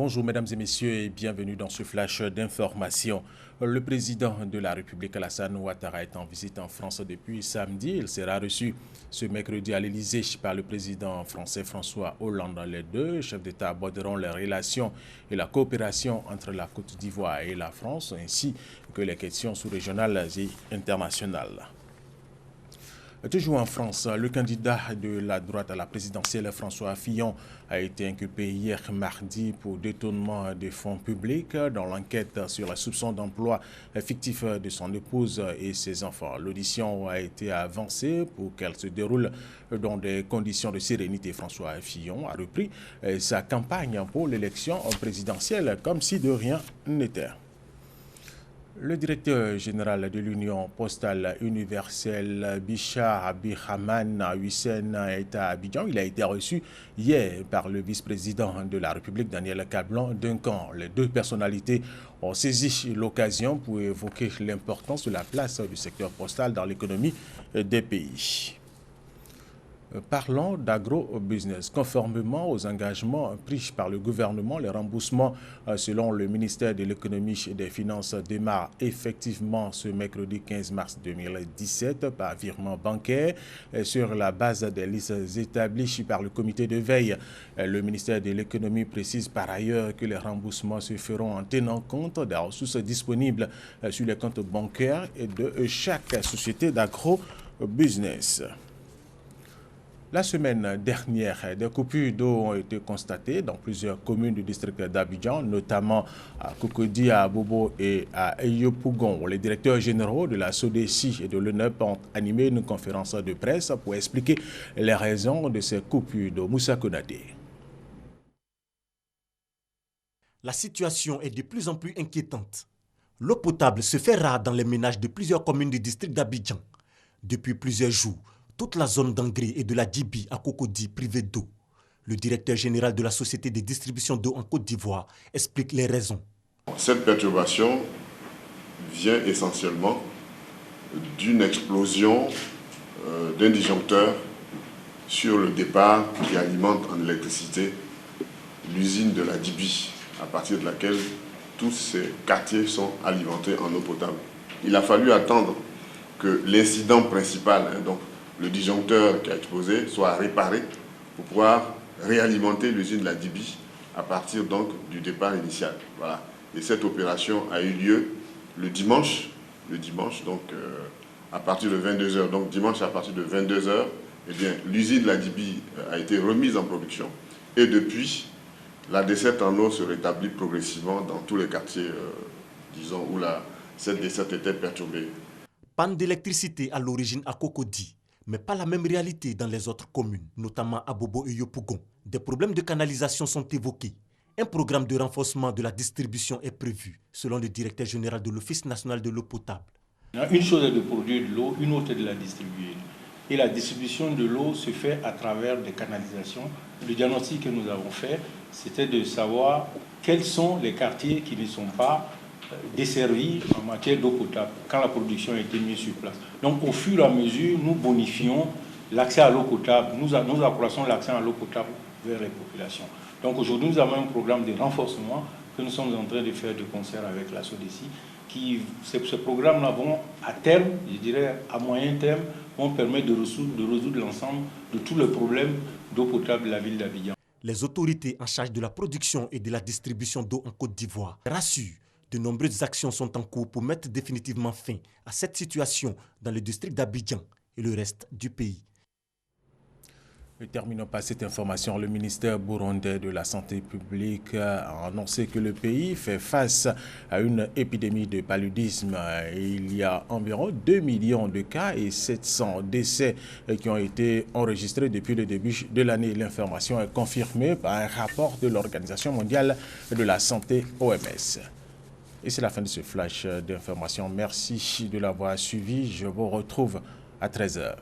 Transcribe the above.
Bonjour mesdames et messieurs et bienvenue dans ce flash d'information. Le président de la République Alassane Ouattara est en visite en France depuis samedi. Il sera reçu ce mercredi à l'Élysée par le président français François Hollande. Les deux chefs d'État aborderont les relations et la coopération entre la Côte d'Ivoire et la France, ainsi que les questions sous-régionales et internationales. Toujours en France, le candidat de la droite à la présidentielle, François Fillon, a été inculpé hier mardi pour détournement des fonds publics dans l'enquête sur la soupçon d'emploi fictif de son épouse et ses enfants. L'audition a été avancée pour qu'elle se déroule dans des conditions de sérénité. François Fillon a repris sa campagne pour l'élection présidentielle comme si de rien n'était. Le directeur général de l'Union postale universelle, Bichar Abdirahmane Hussein, est à Abidjan. Il a été reçu hier par le vice-président de la République, Daniel Kablan-Duncan. Les deux personnalités ont saisi l'occasion pour évoquer l'importance de la place du secteur postal dans l'économie des pays. Parlons d'agro-business. Conformément aux engagements pris par le gouvernement, les remboursements selon le ministère de l'économie et des finances démarrent effectivement ce mercredi 15 mars 2017 par virement bancaire sur la base des listes établies par le comité de veille. Le ministère de l'économie précise par ailleurs que les remboursements se feront en tenant compte des ressources disponibles sur les comptes bancaires et de chaque société d'agro-business. La semaine dernière, des coupures d'eau ont été constatées dans plusieurs communes du district d'Abidjan, notamment à Cocody, à Abobo et à Yopougon. Les directeurs généraux de la SODECI et de l'UNEP ont animé une conférence de presse pour expliquer les raisons de ces coupures d'eau. Moussa Konadé. La situation est de plus en plus inquiétante. L'eau potable se fait rare dans les ménages de plusieurs communes du district d'Abidjan. Depuis plusieurs jours, toute la zone d'Angré et de la Djibi à Cocody privée d'eau. Le directeur général de la Société de distribution d'eau en Côte d'Ivoire explique les raisons. Cette perturbation vient essentiellement d'une explosion d'un disjoncteur sur le départ qui alimente en électricité l'usine de la Djibi, à partir de laquelle tous ces quartiers sont alimentés en eau potable. Il a fallu attendre que l'incident principal, donc le disjoncteur qui a explosé, soit réparé pour pouvoir réalimenter l'usine de la Djibi à partir donc du départ initial. Voilà. Et cette opération a eu lieu le dimanche donc à partir de 22h. Donc dimanche à partir de 22h, eh bien, l'usine de la Djibi a été remise en production. Et depuis, la desserte en eau se rétablit progressivement dans tous les quartiers, disons, où cette desserte était perturbée. Panne d'électricité à l'origine à Cocody, mais pas la même réalité dans les autres communes, notamment à Bobo et Yopougon. Des problèmes de canalisation sont évoqués. Un programme de renforcement de la distribution est prévu, selon le directeur général de l'Office national de l'eau potable. Une chose est de produire de l'eau, une autre est de la distribuer. Et la distribution de l'eau se fait à travers des canalisations. Le diagnostic que nous avons fait, c'était de savoir quels sont les quartiers qui ne sont pas desservis en matière d'eau potable quand la production a été mise sur place. Donc au fur et à mesure, nous bonifions l'accès à l'eau potable, nous accroissons l'accès à l'eau potable vers les populations. Donc aujourd'hui, nous avons un programme de renforcement que nous sommes en train de faire de concert avec la SODECI. Ce programme-là vont à terme, je dirais à moyen terme, vont permettre de résoudre l'ensemble de tous les problèmes d'eau potable de la ville d'Abidjan. Les autorités en charge de la production et de la distribution d'eau en Côte d'Ivoire rassurent. De nombreuses actions sont en cours pour mettre définitivement fin à cette situation dans le district d'Abidjan et le reste du pays. Ne terminons pas cette information. Le ministère burundais de la Santé publique a annoncé que le pays fait face à une épidémie de paludisme. Il y a environ 2 millions de cas et 700 décès qui ont été enregistrés depuis le début de l'année. L'information est confirmée par un rapport de l'Organisation mondiale de la santé, OMS. Et c'est la fin de ce flash d'information. Merci de l'avoir suivi. Je vous retrouve à 13h.